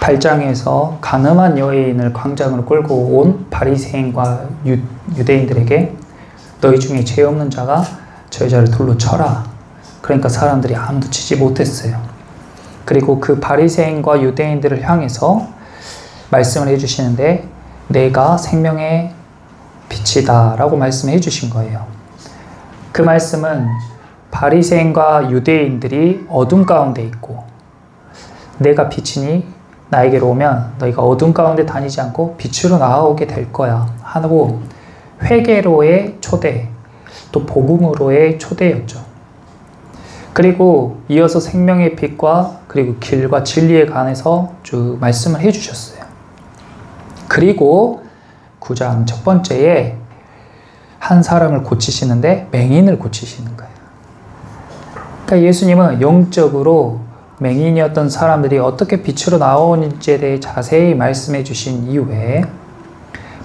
8장에서 가늠한 여인을 광장으로 끌고 온 바리새인과 유대인들에게 너희 중에 죄 없는 자가 저 여자를 돌로 쳐라. 그러니까 사람들이 아무도 치지 못했어요. 그리고 그 바리새인과 유대인들을 향해서 말씀을 해주시는데 내가 생명의 빛이다 라고 말씀해 주신 거예요. 그 말씀은 바리새인과 유대인들이 어둠 가운데 있고 내가 빛이니 나에게로 오면 너희가 어둠 가운데 다니지 않고 빛으로 나아오게 될 거야 하고 회개로의 초대, 또 복음으로의 초대였죠. 그리고 이어서 생명의 빛과 그리고 길과 진리에 관해서 쭉 말씀을 해주셨어요. 그리고 9장 첫 번째에 한 사람을 고치시는데 맹인을 고치시는 거예요. 그러니까 예수님은 영적으로 맹인이었던 사람들이 어떻게 빛으로 나오는지에 대해 자세히 말씀해 주신 이후에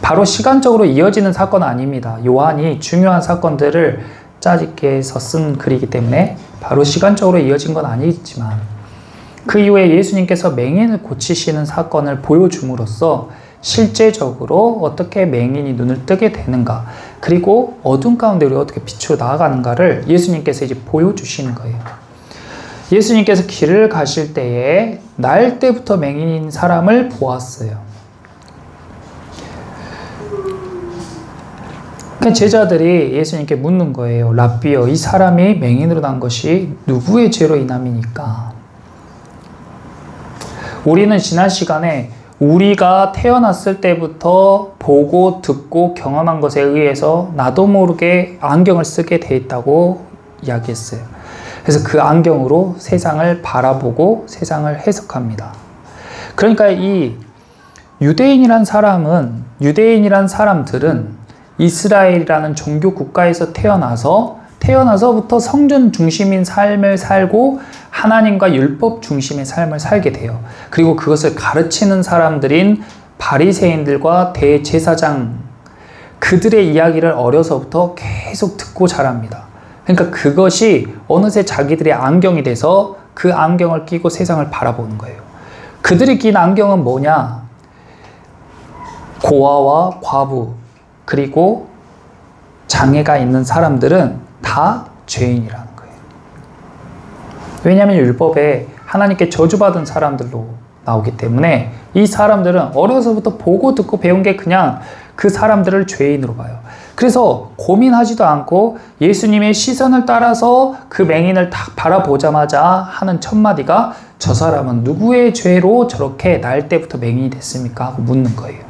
바로 시간적으로 이어지는 사건은 아닙니다. 요한이 중요한 사건들을 짜집게 해서 쓴 글이기 때문에 바로 시간적으로 이어진 건 아니지만 그 이후에 예수님께서 맹인을 고치시는 사건을 보여줌으로써 실제적으로 어떻게 맹인이 눈을 뜨게 되는가, 그리고 어둠 가운데 우리가 어떻게 빛으로 나아가는가를 예수님께서 이제 보여주시는 거예요. 예수님께서 길을 가실 때에 날 때부터 맹인인 사람을 보았어요. 제자들이 예수님께 묻는 거예요. 랍비여, 이 사람이 맹인으로 난 것이 누구의 죄로 인함이니까? 우리는 지난 시간에 우리가 태어났을 때부터 보고 듣고 경험한 것에 의해서 나도 모르게 안경을 쓰게 돼 있다고 이야기했어요. 그래서 그 안경으로 세상을 바라보고 세상을 해석합니다. 그러니까 이 유대인이란 사람들은 이스라엘이라는 종교 국가에서 태어나서부터 성전 중심인 삶을 살고 하나님과 율법 중심의 삶을 살게 돼요. 그리고 그것을 가르치는 사람들인 바리새인들과 대제사장, 그들의 이야기를 어려서부터 계속 듣고 자랍니다. 그러니까 그것이 어느새 자기들의 안경이 돼서 그 안경을 끼고 세상을 바라보는 거예요. 그들이 낀 안경은 뭐냐? 고아와 과부, 그리고 장애가 있는 사람들은 다 죄인이라는 거예요. 왜냐하면 율법에 하나님께 저주받은 사람들로 나오기 때문에 이 사람들은 어려서부터 보고 듣고 배운 게 그냥 그 사람들을 죄인으로 봐요. 그래서 고민하지도 않고 예수님의 시선을 따라서 그 맹인을 딱 바라보자마자 하는 첫 마디가 저 사람은 누구의 죄로 저렇게 날 때부터 맹인이 됐습니까? 하고 묻는 거예요.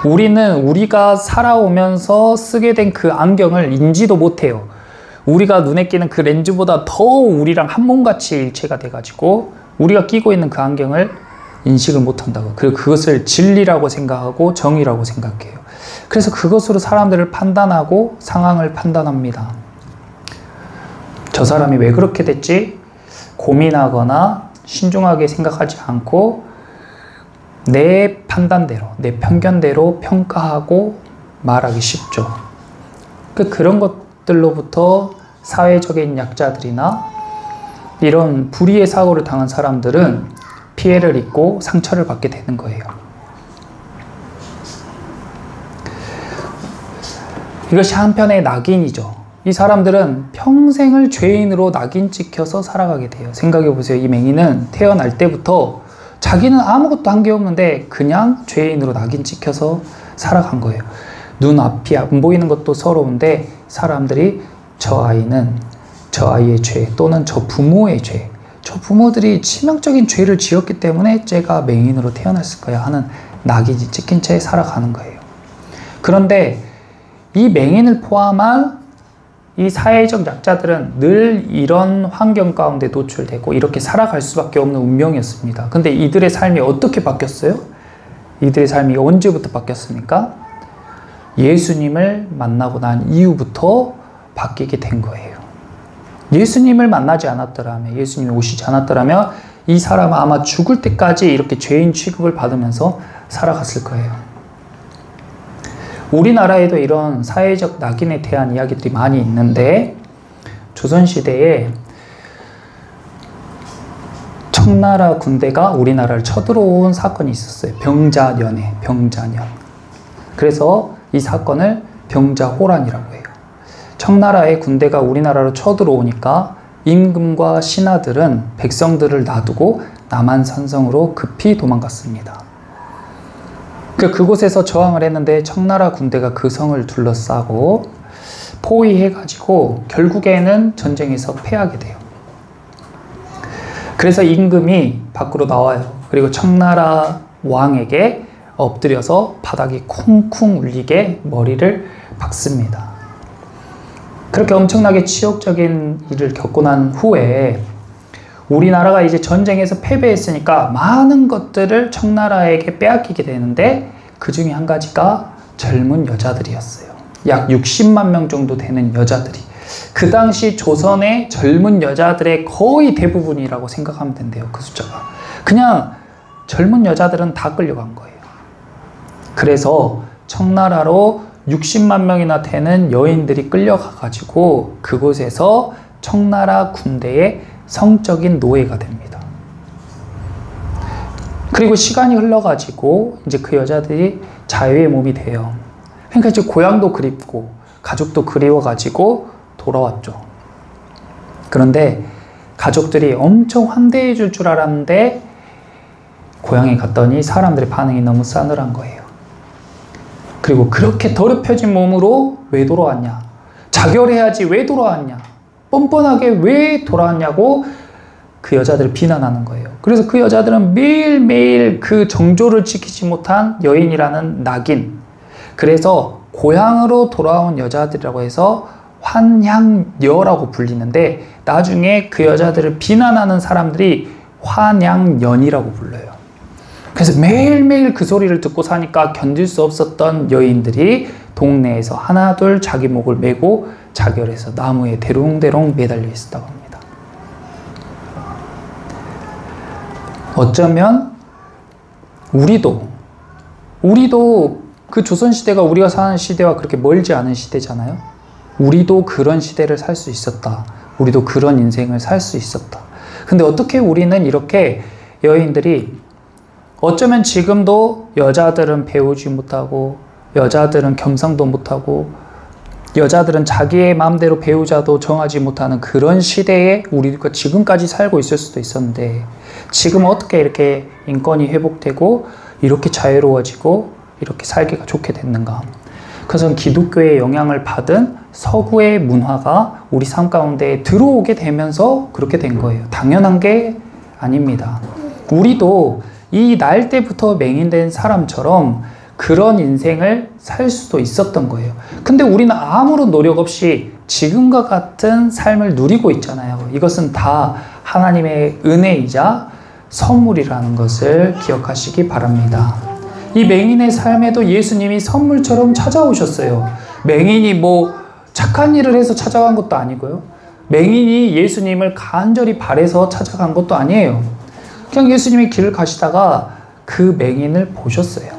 우리가 살아오면서 쓰게 된 그 안경을 인지도 못해요. 우리가 눈에 끼는 그 렌즈보다 더 우리랑 한 몸같이 일체가 돼가지고 우리가 끼고 있는 그 안경을 인식을 못한다고. 그리고 그것을 진리라고 생각하고 정의라고 생각해요. 그래서 그것으로 사람들을 판단하고 상황을 판단합니다. 저 사람이 왜 그렇게 됐지? 고민하거나 신중하게 생각하지 않고 내 판단대로, 내 편견대로 평가하고 말하기 쉽죠. 그런 것들로부터 사회적인 약자들이나 이런 불의의 사고를 당한 사람들은 피해를 입고 상처를 받게 되는 거예요. 이것이 한편의 낙인이죠. 이 사람들은 평생을 죄인으로 낙인 찍혀서 살아가게 돼요. 생각해 보세요. 이 맹인은 태어날 때부터 자기는 아무것도 한 게 없는데 그냥 죄인으로 낙인 찍혀서 살아간 거예요. 눈앞이 안 보이는 것도 서러운데 사람들이 저 아이의 죄 또는 저 부모의 죄, 저 부모들이 치명적인 죄를 지었기 때문에 쟤가 맹인으로 태어났을 거야 하는 낙인이 찍힌 채 살아가는 거예요. 그런데 이 맹인을 포함한 이 사회적 약자들은 늘 이런 환경 가운데 노출되고 이렇게 살아갈 수밖에 없는 운명이었습니다. 근데 이들의 삶이 어떻게 바뀌었어요? 이들의 삶이 언제부터 바뀌었습니까? 예수님을 만나고 난 이후부터 바뀌게 된 거예요. 예수님을 만나지 않았더라면, 예수님이 오시지 않았더라면 이 사람은 아마 죽을 때까지 이렇게 죄인 취급을 받으면서 살아갔을 거예요. 우리나라에도 이런 사회적 낙인에 대한 이야기들이 많이 있는데 조선시대에 청나라 군대가 우리나라를 쳐들어온 사건이 있었어요. 병자년에, 병자년. 그래서 이 사건을 병자호란이라고 해요. 청나라의 군대가 우리나라로 쳐들어오니까 임금과 신하들은 백성들을 놔두고 남한산성으로 급히 도망갔습니다. 그곳에서 저항을 했는데 청나라 군대가 그 성을 둘러싸고 포위해가지고 결국에는 전쟁에서 패하게 돼요. 그래서 임금이 밖으로 나와요. 그리고 청나라 왕에게 엎드려서 바닥이 쿵쿵 울리게 머리를 박습니다. 그렇게 엄청나게 치욕적인 일을 겪고 난 후에 우리나라가 이제 전쟁에서 패배했으니까 많은 것들을 청나라에게 빼앗기게 되는데 그 중에 한 가지가 젊은 여자들이었어요. 약 60만 명 정도 되는 여자들이. 그 당시 조선의 젊은 여자들의 거의 대부분이라고 생각하면 된대요. 그 숫자가. 그냥 젊은 여자들은 다 끌려간 거예요. 그래서 청나라로 60만 명이나 되는 여인들이 끌려가가지고 그곳에서 청나라 군대의 성적인 노예가 됩니다. 그리고 시간이 흘러가지고 이제 그 여자들이 자유의 몸이 돼요. 그러니까 이제 고향도 그립고 가족도 그리워가지고 돌아왔죠. 그런데 가족들이 엄청 환대해 줄 줄 알았는데 고향에 갔더니 사람들의 반응이 너무 싸늘한 거예요. 그리고 그렇게 더럽혀진 몸으로 왜 돌아왔냐? 자결해야지 왜 돌아왔냐? 뻔뻔하게 왜 돌아왔냐고 그 여자들을 비난하는 거예요. 그래서 그 여자들은 매일매일 그 정조를 지키지 못한 여인이라는 낙인. 그래서 고향으로 돌아온 여자들이라고 해서 환향녀라고 불리는데 나중에 그 여자들을 비난하는 사람들이 환양년이라고 불러요. 그래서 매일매일 그 소리를 듣고 사니까 견딜 수 없었던 여인들이 동네에서 하나둘 자기 목을 메고 자결해서 나무에 대롱대롱 매달려 있었다고 합니다. 어쩌면 우리도 그 조선시대가 우리가 사는 시대와 그렇게 멀지 않은 시대잖아요. 우리도 그런 시대를 살 수 있었다. 우리도 그런 인생을 살 수 있었다. 근데 어떻게 우리는 이렇게 여인들이 어쩌면 지금도 여자들은 배우지 못하고 여자들은 겸상도 못하고 여자들은 자기의 마음대로 배우자도 정하지 못하는 그런 시대에 우리가 지금까지 살고 있을 수도 있었는데 지금은 어떻게 이렇게 인권이 회복되고 이렇게 자유로워지고 이렇게 살기가 좋게 됐는가. 그것은 기독교의 영향을 받은 서구의 문화가 우리 삶 가운데 들어오게 되면서 그렇게 된 거예요. 당연한 게 아닙니다. 우리도 이 날 때부터 맹인된 사람처럼 그런 인생을 살 수도 있었던 거예요. 근데 우리는 아무런 노력 없이 지금과 같은 삶을 누리고 있잖아요. 이것은 다 하나님의 은혜이자 선물이라는 것을 기억하시기 바랍니다. 이 맹인의 삶에도 예수님이 선물처럼 찾아오셨어요. 맹인이 뭐 착한 일을 해서 찾아간 것도 아니고요. 맹인이 예수님을 간절히 바래서 찾아간 것도 아니에요. 그냥 예수님이 길을 가시다가 그 맹인을 보셨어요.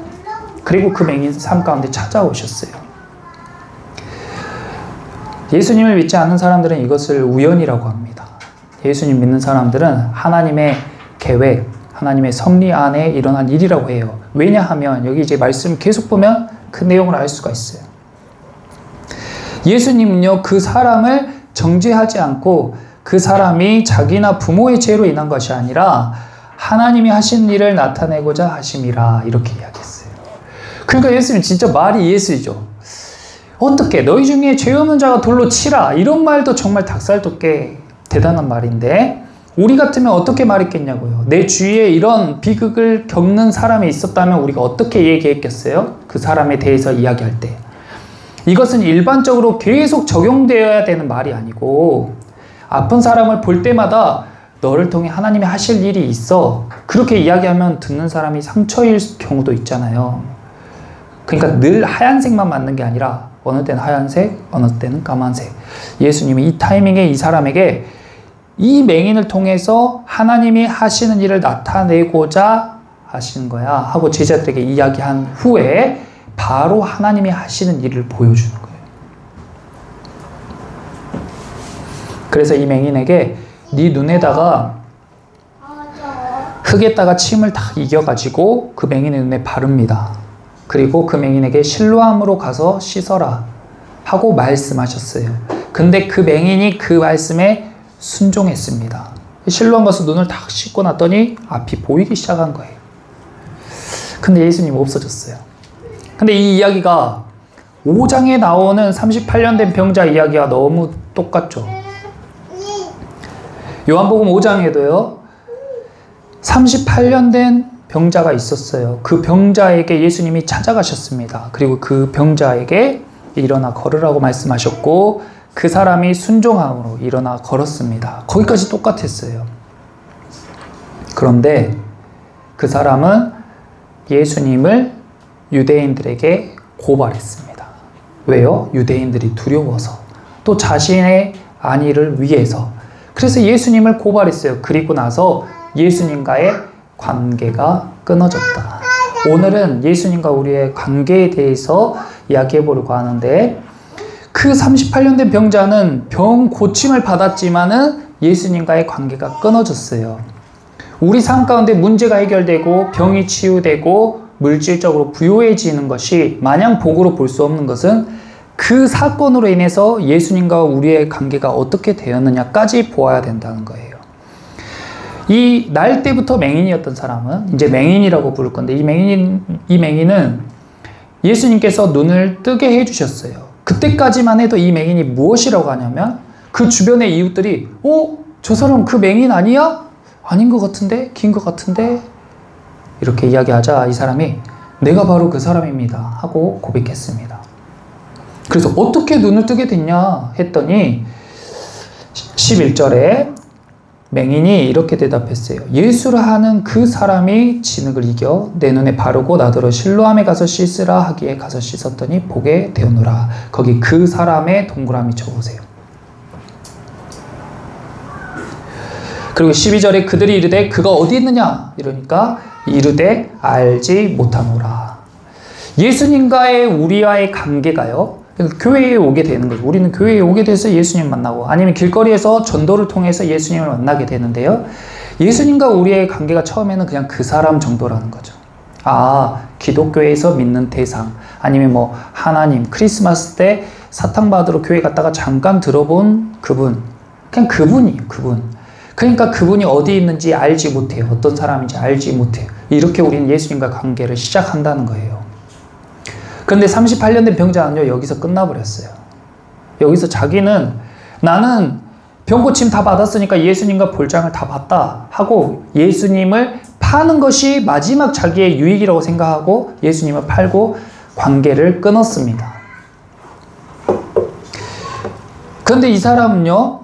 그리고 그 맹인 삶 가운데 찾아오셨어요. 예수님을 믿지 않는 사람들은 이것을 우연이라고 합니다. 예수님 믿는 사람들은 하나님의 계획, 하나님의 섭리 안에 일어난 일이라고 해요. 왜냐하면 여기 이제 말씀 계속 보면 그 내용을 알 수가 있어요. 예수님은요, 그 사람을 정죄하지 않고 그 사람이 자기나 부모의 죄로 인한 것이 아니라 하나님이 하신 일을 나타내고자 하심이라 이렇게 이야기했어요. 그러니까 예수님 진짜 말이 예수이죠. 어떻게 너희 중에 죄 없는 자가 돌로 치라 이런 말도 정말 닭살돋게 대단한 말인데 우리 같으면 어떻게 말했겠냐고요. 내 주위에 이런 비극을 겪는 사람이 있었다면 우리가 어떻게 얘기했겠어요? 그 사람에 대해서 이야기할 때. 이것은 일반적으로 계속 적용되어야 되는 말이 아니고 아픈 사람을 볼 때마다 너를 통해 하나님이 하실 일이 있어. 그렇게 이야기하면 듣는 사람이 상처일 경우도 있잖아요. 그러니까 늘 하얀색만 맞는 게 아니라 어느 때는 하얀색, 어느 때는 까만색. 예수님이 이 타이밍에 이 사람에게 이 맹인을 통해서 하나님이 하시는 일을 나타내고자 하시는 거야 하고 제자들에게 이야기한 후에 바로 하나님이 하시는 일을 보여주는 거예요. 그래서 이 맹인에게 네 눈에다가 흙에다가 침을 다 이겨가지고 그 맹인의 눈에 바릅니다. 그리고 그 맹인에게 실로암으로 가서 씻어라 하고 말씀하셨어요. 근데 그 맹인이 그 말씀에 순종했습니다. 실로암 가서 눈을 다 씻고 났더니 앞이 보이기 시작한 거예요. 근데 예수님 없어졌어요. 근데 이 이야기가 5장에 나오는 38년 된 병자 이야기와 너무 똑같죠. 요한복음 5장에도요 38년 된 병자가 있었어요. 그 병자에게 예수님이 찾아가셨습니다. 그리고 그 병자에게 일어나 걸으라고 말씀하셨고 그 사람이 순종함으로 일어나 걸었습니다. 거기까지 똑같았어요. 그런데 그 사람은 예수님을 유대인들에게 고발했습니다. 왜요? 유대인들이 두려워서, 또 자신의 안위를 위해서. 그래서 예수님을 고발했어요. 그리고 나서 예수님과의 관계가 끊어졌다. 오늘은 예수님과 우리의 관계에 대해서 이야기해 보려고 하는데, 그 38년 된 병자는 병 고침을 받았지만은 예수님과의 관계가 끊어졌어요. 우리 삶 가운데 문제가 해결되고 병이 치유되고 물질적으로 부유해지는 것이 마냥 복으로 볼 수 없는 것은 그 사건으로 인해서 예수님과 우리의 관계가 어떻게 되었느냐까지 보아야 된다는 거예요. 이 날 때부터 맹인이었던 사람은 이제 맹인이라고 부를 건데, 이 맹인은 예수님께서 눈을 뜨게 해주셨어요. 그때까지만 해도 이 맹인이 무엇이라고 하냐면, 그 주변의 이웃들이 저 사람 그 맹인 아니야? 아닌 것 같은데? 긴 것 같은데? 이렇게 이야기하자 이 사람이 내가 바로 그 사람입니다 하고 고백했습니다. 그래서 어떻게 눈을 뜨게 됐냐 했더니 11절에 맹인이 이렇게 대답했어요. 예수를 하는 그 사람이 진흙을 이겨 내 눈에 바르고 나더러 실로암에 가서 씻으라 하기에 가서 씻었더니 보게 되었노라. 거기 그 사람의 동그라미 쳐보세요. 그리고 12절에 그들이 이르되 그가 어디 있느냐 이러니까 이르되 알지 못하노라. 예수님과의 우리와의 관계가요, 교회에 오게 되는 거죠. 우리는 교회에 오게 돼서 예수님 만나고, 아니면 길거리에서 전도를 통해서 예수님을 만나게 되는데요, 예수님과 우리의 관계가 처음에는 그냥 그 사람 정도라는 거죠. 기독교에서 믿는 대상, 아니면 뭐 하나님, 크리스마스 때 사탕 받으러 교회 갔다가 잠깐 들어본 그분, 그냥 그분이에요. 그분. 그러니까 그분이 어디 있는지 알지 못해요. 어떤 사람인지 알지 못해요. 이렇게 우리는 예수님과 관계를 시작한다는 거예요. 그런데 38년 된 병자는요, 여기서 끝나버렸어요. 여기서 자기는 나는 병 고침 다 받았으니까 예수님과 볼장을 다 봤다 하고 예수님을 파는 것이 마지막 자기의 유익이라고 생각하고 예수님을 팔고 관계를 끊었습니다. 그런데 이 사람은요,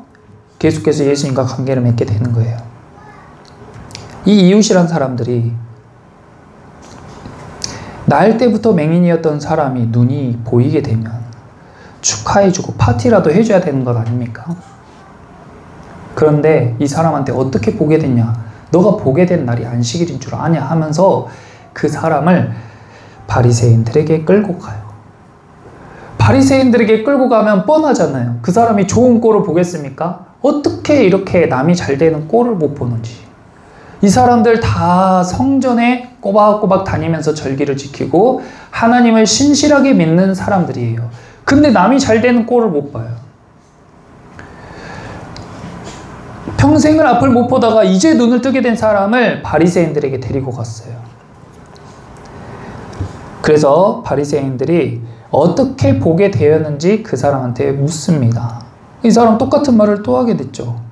계속해서 예수님과 관계를 맺게 되는 거예요. 이 이웃이란 사람들이 날 때부터 맹인이었던 사람이 눈이 보이게 되면 축하해주고 파티라도 해줘야 되는 것 아닙니까? 그런데 이 사람한테 어떻게 보게 됐냐? 너가 보게 된 날이 안식일인 줄 아냐? 하면서 그 사람을 바리새인들에게 끌고 가요. 바리새인들에게 끌고 가면 뻔하잖아요. 그 사람이 좋은 꼴을 보겠습니까? 어떻게 이렇게 남이 잘 되는 꼴을 못 보는지. 이 사람들 다 성전에 꼬박꼬박 다니면서 절기를 지키고 하나님을 신실하게 믿는 사람들이에요. 근데 남이 잘 되는 꼴을 못 봐요. 평생을 앞을 못 보다가 이제 눈을 뜨게 된 사람을 바리새인들에게 데리고 갔어요. 그래서 바리새인들이 어떻게 보게 되었는지 그 사람한테 묻습니다. 이 사람 똑같은 말을 또 하게 됐죠.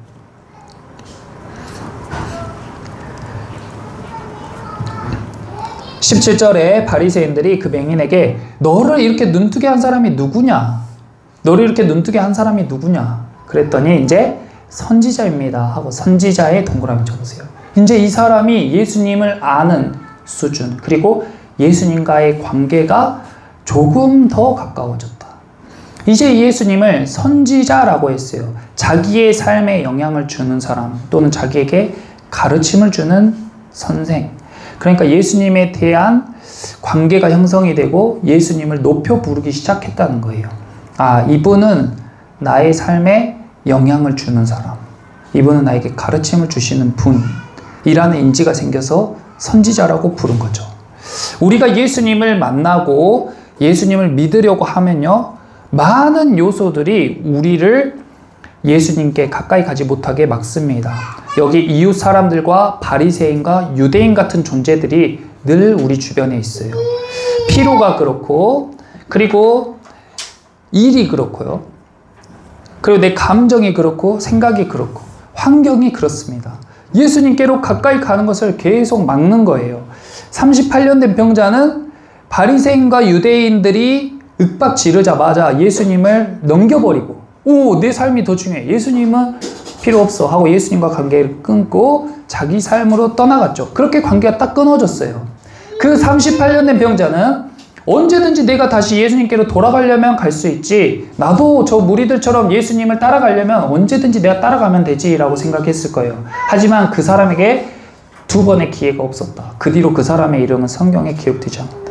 17절에 바리새인들이 그 맹인에게 너를 이렇게 눈뜨게 한 사람이 누구냐? 너를 이렇게 눈뜨게 한 사람이 누구냐? 그랬더니 이제 선지자입니다 하고 선지자의 동그라미 쳐보세요. 이제 이 사람이 예수님을 아는 수준, 그리고 예수님과의 관계가 조금 더 가까워졌다. 이제 예수님을 선지자라고 했어요. 자기의 삶에 영향을 주는 사람, 또는 자기에게 가르침을 주는 선생. 그러니까 예수님에 대한 관계가 형성이 되고 예수님을 높여 부르기 시작했다는 거예요. 이분은 나의 삶에 영향을 주는 사람, 이분은 나에게 가르침을 주시는 분, 이라는 인지가 생겨서 선지자라고 부른 거죠. 우리가 예수님을 만나고 예수님을 믿으려고 하면요, 많은 요소들이 우리를 예수님께 가까이 가지 못하게 막습니다. 여기 이웃 사람들과 바리새인과 유대인 같은 존재들이 늘 우리 주변에 있어요. 피로가 그렇고, 그리고 일이 그렇고요. 그리고 내 감정이 그렇고, 생각이 그렇고, 환경이 그렇습니다. 예수님께로 가까이 가는 것을 계속 막는 거예요. 38년 된 병자는 바리새인과 유대인들이 윽박 지르자마자 예수님을 넘겨버리고, 오, 내 삶이 더 중요해, 예수님은 필요 없어 하고 예수님과 관계를 끊고 자기 삶으로 떠나갔죠. 그렇게 관계가 딱 끊어졌어요. 그 38년 된 병자는 언제든지 내가 다시 예수님께로 돌아가려면 갈 수 있지, 나도 저 무리들처럼 예수님을 따라가려면 언제든지 내가 따라가면 되지 라고 생각했을 거예요. 하지만 그 사람에게 두 번의 기회가 없었다. 그 뒤로 그 사람의 이름은 성경에 기록되지 않았다.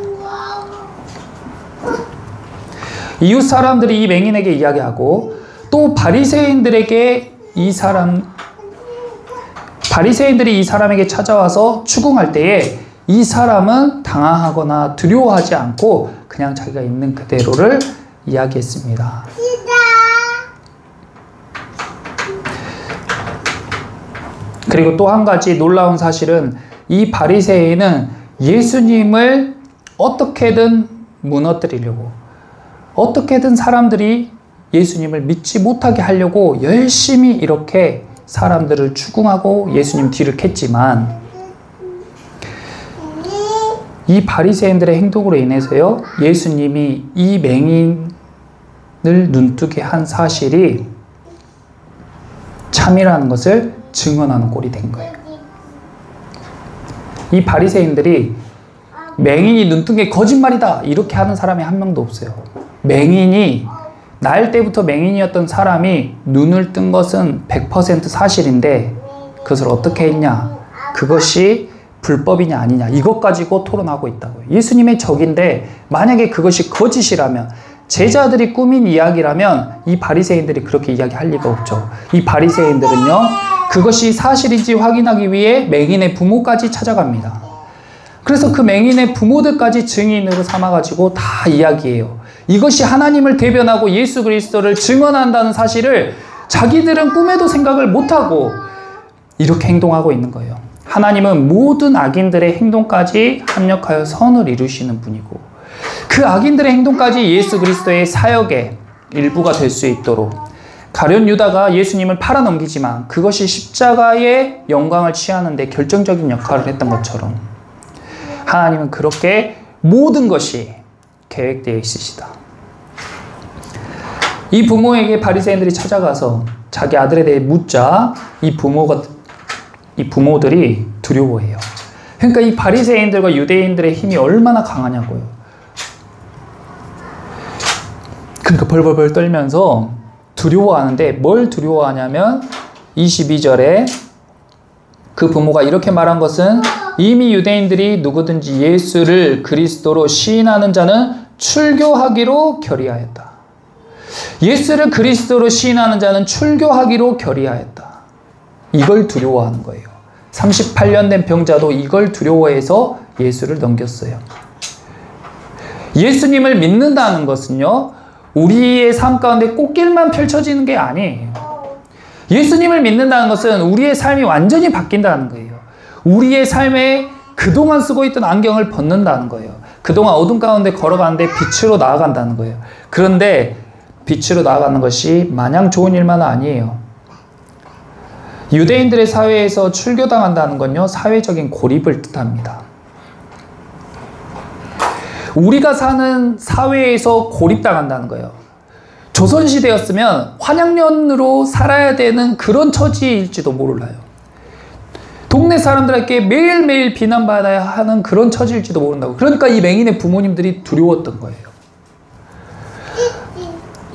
이웃 사람들이 이 맹인에게 이야기하고, 또 바리새인들이 이 사람에게 찾아와서 추궁할 때에 이 사람은 당황하거나 두려워하지 않고 그냥 자기가 있는 그대로를 이야기했습니다. 그리고 또 한 가지 놀라운 사실은, 이 바리새인은 예수님을 어떻게든 무너뜨리려고, 어떻게든 사람들이 예수님을 믿지 못하게 하려고 열심히 이렇게 사람들을 추궁하고 예수님 뒤를 캤지만, 이 바리새인들의 행동으로 인해서요, 예수님이 이 맹인을 눈뜨게 한 사실이 참이라는 것을 증언하는 꼴이 된 거예요. 이 바리새인들이 맹인이 눈뜬 게 거짓말이다 이렇게 하는 사람이 한 명도 없어요. 맹인이, 날 때부터 맹인이었던 사람이 눈을 뜬 것은 100% 사실인데 그것을 어떻게 했냐, 그것이 불법이냐 아니냐, 이것 가지고 토론하고 있다고요. 예수님의 적인데 만약에 그것이 거짓이라면, 제자들이 꾸민 이야기라면 이 바리새인들이 그렇게 이야기할 리가 없죠. 이 바리새인들은요, 그것이 사실인지 확인하기 위해 맹인의 부모까지 찾아갑니다. 그래서 그 맹인의 부모들까지 증인으로 삼아가지고 다 이야기해요. 이것이 하나님을 대변하고 예수 그리스도를 증언한다는 사실을 자기들은 꿈에도 생각을 못하고 이렇게 행동하고 있는 거예요. 하나님은 모든 악인들의 행동까지 합력하여 선을 이루시는 분이고, 그 악인들의 행동까지 예수 그리스도의 사역의 일부가 될 수 있도록, 가룟 유다가 예수님을 팔아넘기지만 그것이 십자가의 영광을 취하는 데 결정적인 역할을 했던 것처럼 하나님은 그렇게 모든 것이 계획되어 있으시다. 이 부모에게 바리새인들이 찾아가서 자기 아들에 대해 묻자 이 부모들이 두려워해요. 그러니까 이 바리새인들과 유대인들의 힘이 얼마나 강하냐고요. 그러니까 벌벌벌 떨면서 두려워하는데, 뭘 두려워하냐면 22절에 그 부모가 이렇게 말한 것은, 이미 유대인들이 누구든지 예수를 그리스도로 시인하는 자는 출교하기로 결의하였다. 예수를 그리스도로 시인하는 자는 출교하기로 결의하였다. 이걸 두려워하는 거예요. 38년 된 병자도 이걸 두려워해서 예수를 넘겼어요. 예수님을 믿는다는 것은요, 우리의 삶 가운데 꽃길만 펼쳐지는 게 아니에요. 예수님을 믿는다는 것은 우리의 삶이 완전히 바뀐다는 거예요. 우리의 삶에 그동안 쓰고 있던 안경을 벗는다는 거예요. 그동안 어둠 가운데 걸어가는데 빛으로 나아간다는 거예요. 그런데 빛으로 나아가는 것이 마냥 좋은 일만은 아니에요. 유대인들의 사회에서 출교당한다는 건요, 사회적인 고립을 뜻합니다. 우리가 사는 사회에서 고립당한다는 거예요. 조선시대였으면 환양년으로 살아야 되는 그런 처지일지도 몰라요. 동네 사람들에게 매일매일 비난받아야 하는 그런 처지일지도 모른다고. 그러니까 이 맹인의 부모님들이 두려웠던 거예요.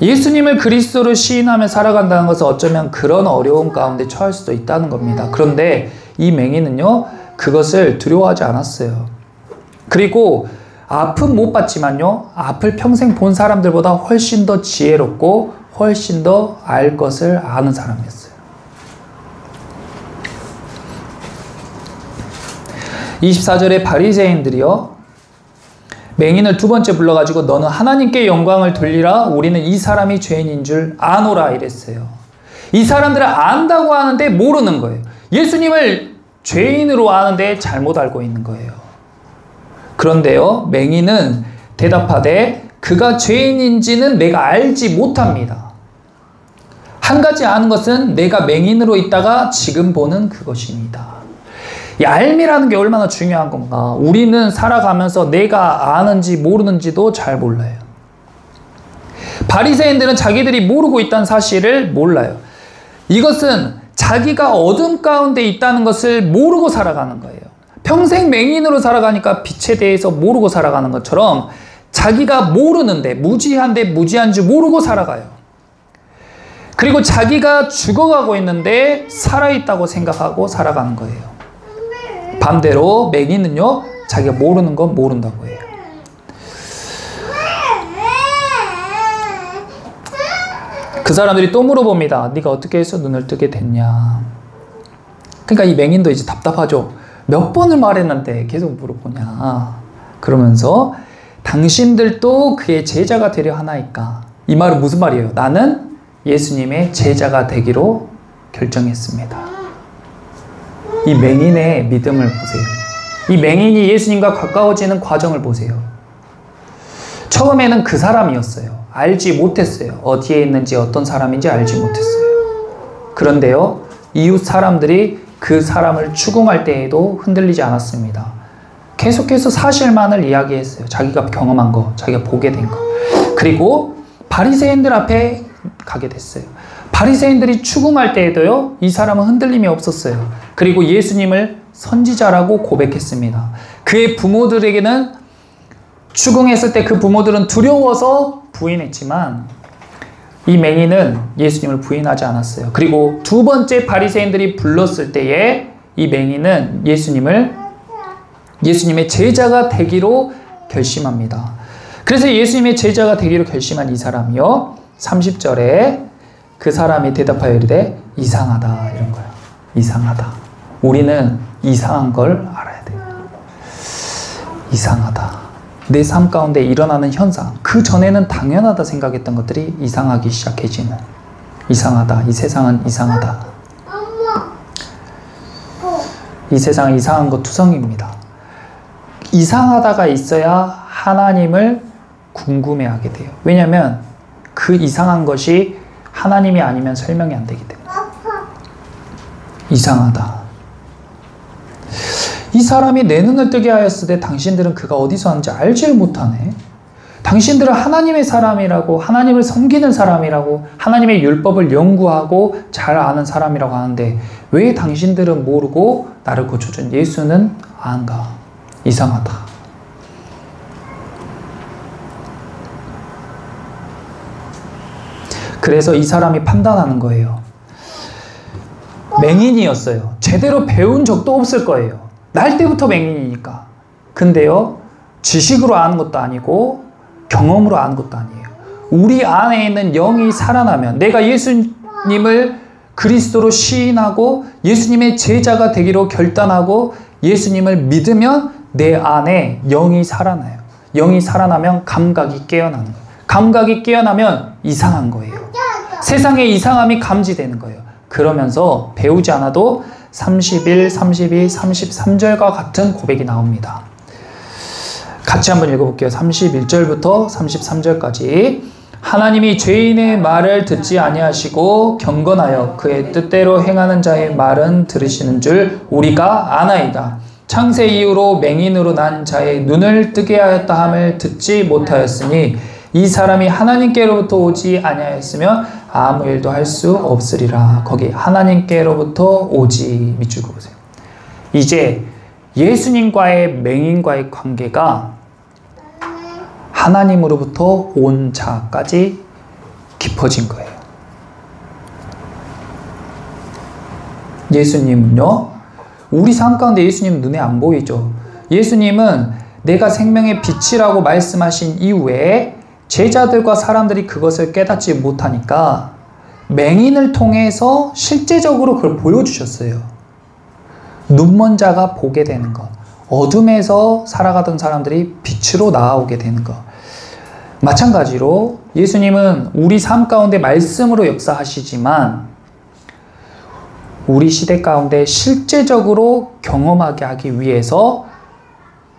예수님을 그리스도로 시인하며 살아간다는 것은 어쩌면 그런 어려움 가운데 처할 수도 있다는 겁니다. 그런데 이 맹인은요, 그것을 두려워하지 않았어요. 그리고 아픔 못 봤지만요, 앞을 평생 본 사람들보다 훨씬 더 지혜롭고 훨씬 더 알 것을 아는 사람이었어요. 24절에 바리새인들이요, 맹인을 두 번째 불러가지고 너는 하나님께 영광을 돌리라. 우리는 이 사람이 죄인인 줄 아노라 이랬어요. 이 사람들은 안다고 하는데 모르는 거예요. 예수님을 죄인으로 아는데 잘못 알고 있는 거예요. 그런데요, 맹인은 대답하되 그가 죄인인지는 내가 알지 못합니다. 한 가지 아는 것은 내가 맹인으로 있다가 지금 보는 그것입니다. 이 알미라는 게 얼마나 중요한 건가. 우리는 살아가면서 내가 아는지 모르는지도 잘 몰라요. 바리새인들은 자기들이 모르고 있다는 사실을 몰라요. 이것은 자기가 어둠 가운데 있다는 것을 모르고 살아가는 거예요. 평생 맹인으로 살아가니까 빛에 대해서 모르고 살아가는 것처럼 자기가 모르는데, 무지한데 무지한 줄 모르고 살아가요. 그리고 자기가 죽어가고 있는데 살아있다고 생각하고 살아가는 거예요. 반대로 맹인은요, 자기가 모르는 건 모른다고 해요. 그 사람들이 또 물어봅니다. 네가 어떻게 해서 눈을 뜨게 됐냐. 그러니까 이 맹인도 이제 답답하죠. 몇 번을 말했는데 계속 물어보냐. 그러면서 당신들도 그의 제자가 되려 하나이까. 이 말은 무슨 말이에요? 나는 예수님의 제자가 되기로 결정했습니다. 이 맹인의 믿음을 보세요. 이 맹인이 예수님과 가까워지는 과정을 보세요. 처음에는 그 사람이었어요. 알지 못했어요. 어디에 있는지 어떤 사람인지 알지 못했어요. 그런데요, 이웃 사람들이 그 사람을 추궁할 때에도 흔들리지 않았습니다. 계속해서 사실만을 이야기했어요. 자기가 경험한 거, 자기가 보게 된 거. 그리고 바리새인들 앞에 가게 됐어요. 바리새인들이 추궁할 때에도요, 이 사람은 흔들림이 없었어요. 그리고 예수님을 선지자라고 고백했습니다. 그의 부모들에게는 추궁했을 때 그 부모들은 두려워서 부인했지만 이 맹인은 예수님을 부인하지 않았어요. 그리고 두 번째 바리새인들이 불렀을 때에 이 맹인은 예수님의 제자가 되기로 결심합니다. 그래서 예수님의 제자가 되기로 결심한 이 사람이요, 30절에 그 사람이 대답하여 이르되 이상하다, 이런 거예요. 이상하다. 우리는 이상한 걸 알아야 돼요. 이상하다. 내 삶 가운데 일어나는 현상, 그 전에는 당연하다 생각했던 것들이 이상하기 시작해지는, 이상하다. 이 세상은 이상하다. 이 세상은 이상한 것 투성입니다. 이상하다가 있어야 하나님을 궁금해하게 돼요. 왜냐하면 그 이상한 것이 하나님이 아니면 설명이 안 되기 때문에. 이상하다. 이 사람이 내 눈을 뜨게 하였을 때 당신들은 그가 어디서 왔는지 알지를 못하네. 당신들은 하나님의 사람이라고, 하나님을 섬기는 사람이라고, 하나님의 율법을 연구하고 잘 아는 사람이라고 하는데 왜 당신들은 모르고 나를 고쳐준 예수는 안가? 이상하다. 그래서 이 사람이 판단하는 거예요. 맹인이었어요. 제대로 배운 적도 없을 거예요. 날 때부터 맹인이니까. 근데요, 지식으로 아는 것도 아니고 경험으로 아는 것도 아니에요. 우리 안에 있는 영이 살아나면, 내가 예수님을 그리스도로 시인하고 예수님의 제자가 되기로 결단하고 예수님을 믿으면 내 안에 영이 살아나요. 영이 살아나면 감각이 깨어나는 거예요. 감각이 깨어나면 이상한 거예요. 세상의 이상함이 감지되는 거예요. 그러면서 배우지 않아도 31, 32, 33절과 같은 고백이 나옵니다. 같이 한번 읽어볼게요. 31절부터 33절까지. 하나님이 죄인의 말을 듣지 아니하시고 경건하여 그의 뜻대로 행하는 자의 말은 들으시는 줄 우리가 아나이다. 창세 이후로 맹인으로 난 자의 눈을 뜨게 하였다 함을 듣지 못하였으니 이 사람이 하나님께로부터 오지 아니하였으면 아무 일도 할 수 없으리라. 거기 하나님께로부터 오지, 밑줄 그으세요. 이제 예수님과의 맹인과의 관계가 하나님으로부터 온 자까지 깊어진 거예요. 예수님은요, 우리 삶 가운데 예수님 눈에 안 보이죠. 예수님은 내가 생명의 빛이라고 말씀하신 이후에 제자들과 사람들이 그것을 깨닫지 못하니까 맹인을 통해서 실제적으로 그걸 보여주셨어요. 눈먼 자가 보게 되는 것, 어둠에서 살아가던 사람들이 빛으로 나아오게 되는 것. 마찬가지로 예수님은 우리 삶 가운데 말씀으로 역사하시지만 우리 시대 가운데 실제적으로 경험하게 하기 위해서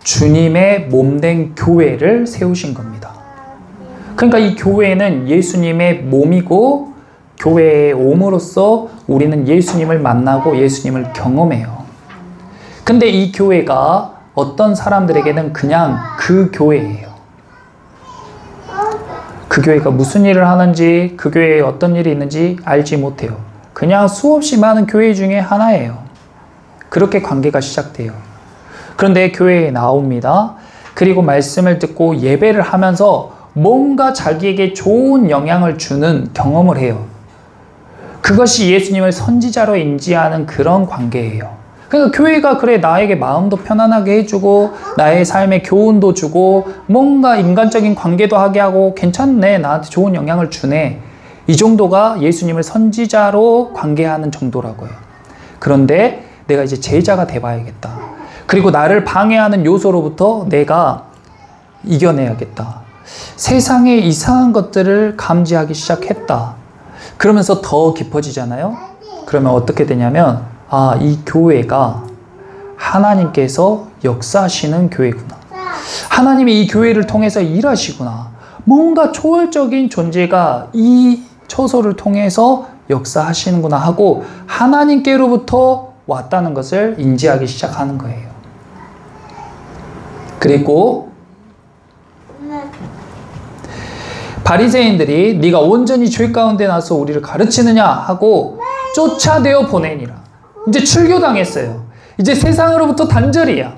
주님의 몸된 교회를 세우신 겁니다. 그러니까 이 교회는 예수님의 몸이고 교회에 옴으로써 우리는 예수님을 만나고 예수님을 경험해요. 근데 이 교회가 어떤 사람들에게는 그냥 그 교회예요. 그 교회가 무슨 일을 하는지, 그 교회에 어떤 일이 있는지 알지 못해요. 그냥 수없이 많은 교회 중에 하나예요. 그렇게 관계가 시작돼요. 그런데 교회에 나옵니다. 그리고 말씀을 듣고 예배를 하면서 뭔가 자기에게 좋은 영향을 주는 경험을 해요. 그것이 예수님을 선지자로 인지하는 그런 관계예요. 그러니까 교회가 그래 나에게 마음도 편안하게 해주고 나의 삶에 교훈도 주고 뭔가 인간적인 관계도 하게 하고 괜찮네, 나한테 좋은 영향을 주네, 이 정도가 예수님을 선지자로 관계하는 정도라고요. 그런데 내가 이제 제자가 돼봐야겠다. 그리고 나를 방해하는 요소로부터 내가 이겨내야겠다. 세상에 이상한 것들을 감지하기 시작했다. 그러면서 더 깊어지잖아요. 그러면 어떻게 되냐면 이 교회가 하나님께서 역사하시는 교회구나. 하나님이 이 교회를 통해서 일하시구나. 뭔가 초월적인 존재가 이 처소를 통해서 역사하시는구나 하고 하나님께로부터 왔다는 것을 인지하기 시작하는 거예요. 그리고 바리새인들이 네가 온전히 죄 가운데 나서 우리를 가르치느냐 하고 쫓아내어 보내니라. 이제 출교당했어요. 이제 세상으로부터 단절이야.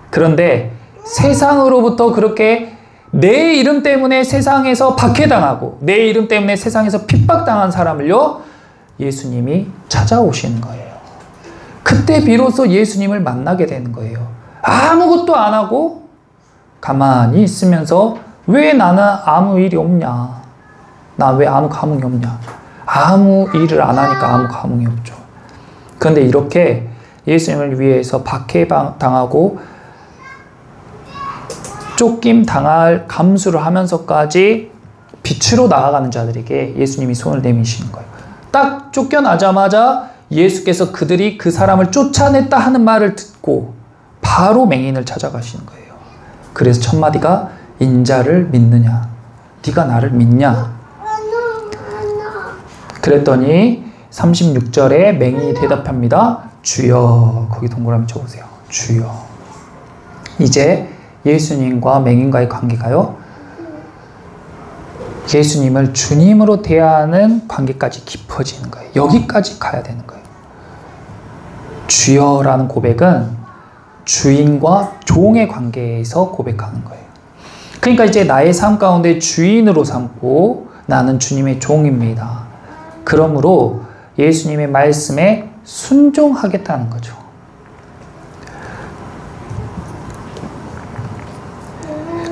그런데 세상으로부터 그렇게 내 이름 때문에 세상에서 박해당하고 내 이름 때문에 세상에서 핍박당한 사람을요, 예수님이 찾아오시는 거예요. 그때 비로소 예수님을 만나게 되는 거예요. 아무것도 안 하고 가만히 있으면서 왜 나는 아무 일이 없냐, 나 왜 아무 감흥이 없냐, 아무 일을 안 하니까 아무 감흥이 없죠. 그런데 이렇게 예수님을 위해서 박해당하고 쫓김 당할 감수를 하면서까지 빛으로 나아가는 자들에게 예수님이 손을 내미시는 거예요. 딱 쫓겨나자마자 예수께서 그들이 그 사람을 쫓아냈다 하는 말을 듣고 바로 맹인을 찾아가시는 거예요. 그래서 첫 마디가 인자를 믿느냐, 네가 나를 믿냐. 그랬더니 36절에 맹인이 대답합니다. 주여. 거기 동그라미 쳐보세요. 주여. 이제 예수님과 맹인과의 관계가요, 예수님을 주님으로 대하는 관계까지 깊어지는 거예요. 여기까지 가야 되는 거예요. 주여라는 고백은 주인과 종의 관계에서 고백하는 거예요. 그러니까 이제 나의 삶 가운데 주인으로 삼고 나는 주님의 종입니다. 그러므로 예수님의 말씀에 순종하겠다는 거죠.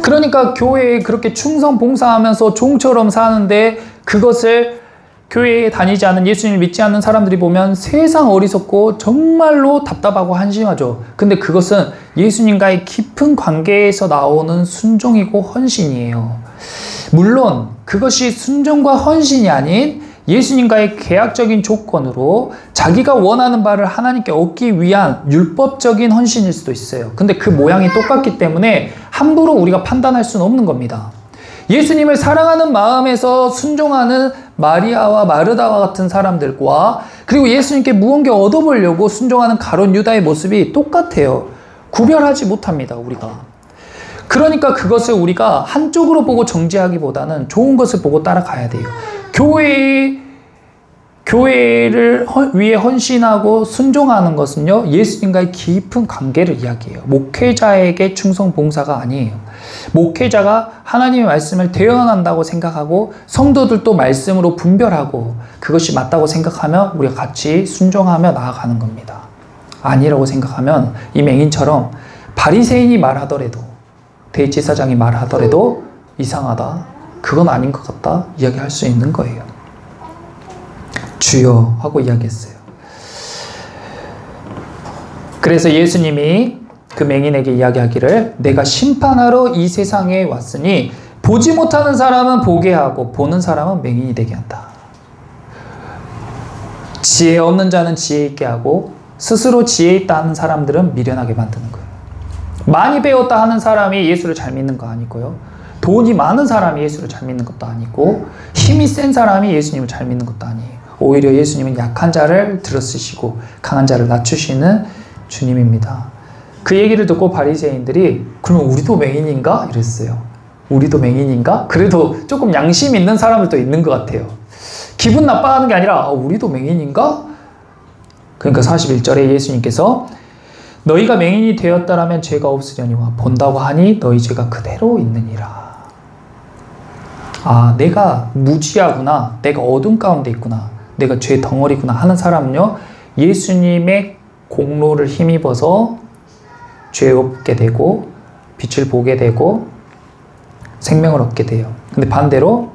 그러니까 교회에 그렇게 충성 봉사하면서 종처럼 사는데 그것을 교회에 다니지 않은, 예수님을 믿지 않는 사람들이 보면 세상 어리석고 정말로 답답하고 한심하죠. 근데 그것은 예수님과의 깊은 관계에서 나오는 순종이고 헌신이에요. 물론 그것이 순종과 헌신이 아닌 예수님과의 계약적인 조건으로 자기가 원하는 바를 하나님께 얻기 위한 율법적인 헌신일 수도 있어요. 근데 그 모양이 똑같기 때문에 함부로 우리가 판단할 수는 없는 겁니다. 예수님을 사랑하는 마음에서 순종하는 마리아와 마르다와 같은 사람들과 그리고 예수님께 무언가 얻어보려고 순종하는 가룟 유다의 모습이 똑같아요. 구별하지 못합니다, 우리가. 그러니까 그것을 우리가 한쪽으로 보고 정죄하기보다는 좋은 것을 보고 따라가야 돼요. 교회를 위해 헌신하고 순종하는 것은요, 예수님과의 깊은 관계를 이야기해요. 목회자에게 충성 봉사가 아니에요. 목회자가 하나님의 말씀을 대언한다고 생각하고 성도들도 말씀으로 분별하고 그것이 맞다고 생각하며 우리가 같이 순종하며 나아가는 겁니다. 아니라고 생각하면 이 맹인처럼 바리새인이 말하더라도, 대제사장이 말하더라도 이상하다, 그건 아닌 것 같다 이야기할 수 있는 거예요. 주여 하고 이야기했어요. 그래서 예수님이 그 맹인에게 이야기하기를 내가 심판하러 이 세상에 왔으니 보지 못하는 사람은 보게 하고 보는 사람은 맹인이 되게 한다. 지혜 없는 자는 지혜 있게 하고 스스로 지혜 있다 하는 사람들은 미련하게 만드는 거예요. 많이 배웠다 하는 사람이 예수를 잘 믿는 거 아니고요. 돈이 많은 사람이 예수를 잘 믿는 것도 아니고 힘이 센 사람이 예수님을 잘 믿는 것도 아니에요. 오히려 예수님은 약한 자를 들어쓰시고 강한 자를 낮추시는 주님입니다. 그 얘기를 듣고 바리새인들이 그럼 우리도 맹인인가? 이랬어요. 우리도 맹인인가? 그래도 조금 양심 있는 사람들도 있는 것 같아요. 기분 나빠하는 게 아니라 우리도 맹인인가? 그러니까 41절에 예수님께서 너희가 맹인이 되었다라면 죄가 없으려니와 본다고 하니 너희 죄가 그대로 있느니라. 아, 내가 무지하구나. 내가 어둠 가운데 있구나. 내가 죄 덩어리구나 하는 사람은요. 예수님의 공로를 힘입어서 죄 없게 되고 빛을 보게 되고 생명을 얻게 돼요. 근데 반대로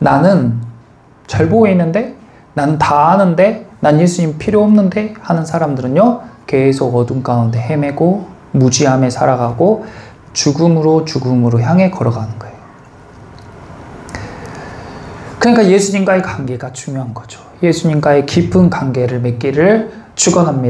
나는 잘 보이는데 나는 다 아는데 난 예수님 필요 없는데 하는 사람들은요. 계속 어둠 가운데 헤매고 무지함에 살아가고 죽음으로 향해 걸어가는 거예요. 그러니까 예수님과의 관계가 중요한 거죠. 예수님과의 깊은 관계를 맺기를 축원합니다.